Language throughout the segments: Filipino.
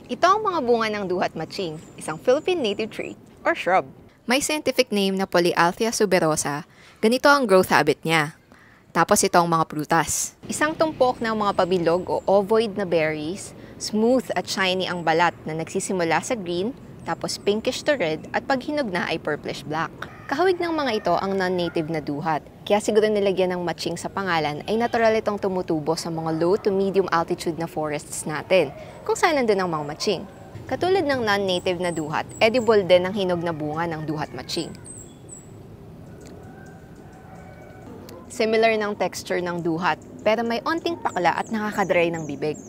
Ito ang mga bunga ng duhat matching, isang Philippine native tree or shrub. May scientific name na Polyalthia tuberosa. Ganito ang growth habit niya. Tapos ito ang mga prutas. Isang tumpok ng mga pabilog o ovoid na berries, smooth at shiny ang balat na nagsisimula sa green, tapos pinkish to red at pag hinog na ay purplish black. Kahawig ng mga ito ang non-native na duhat, kaya siguro nilagyan ng matching sa pangalan ay natural itong tumutubo sa mga low to medium altitude na forests natin, kung saan nandun ang mga matching. Katulad ng non-native na duhat, edible din ang hinog na bunga ng duhat matching. Similar ng texture ng duhat, pero may onting pakla at nakakadry ng bibig.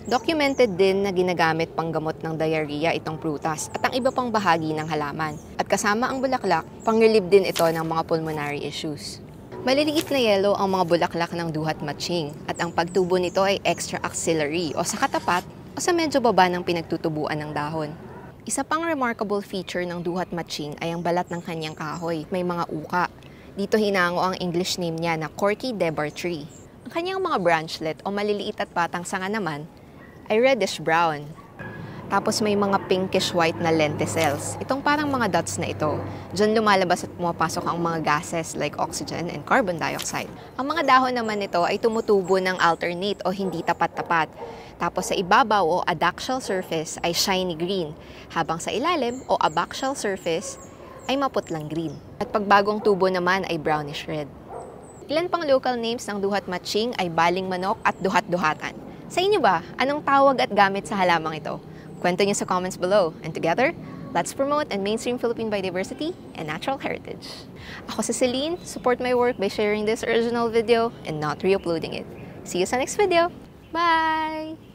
Documented din na ginagamit panggamot ng diarrhea itong prutas at ang iba pang bahagi ng halaman. At kasama ang bulaklak, pang-relieve din ito ng mga pulmonary issues. Maliliit na yellow ang mga bulaklak ng duhat matching at ang pagtubo nito ay extra axillary o sa katapat o sa medyo baba ng pinagtutubuan ng dahon. Isa pang remarkable feature ng duhat matching ay ang balat ng kanyang kahoy, may mga uka. Dito hinango ang English name niya na Corky debar tree. Ang kanyang mga branchlet o maliliit at patang sanga naman ay reddish-brown. Tapos may mga pinkish-white na lenticels. Itong parang mga dots na ito. Diyan lumalabas at pumapasok ang mga gases like oxygen and carbon dioxide. Ang mga dahon naman nito ay tumutubo ng alternate o hindi tapat-tapat. Tapos sa ibabaw o adaxial surface ay shiny green, habang sa ilalim o abaxial surface ay maputlang green. At pagbagong tubo naman ay brownish red. Ilan pang local names ng duhat matching ay baling manok at duhat-duhatan. Sa inyo ba, anong tawag at gamit sa halamang ito? Kwento niyo sa comments below. And together, let's promote and mainstream Philippine biodiversity and natural heritage. Ako si Celine. Support my work by sharing this original video and not re-uploading it. See you sa next video. Bye!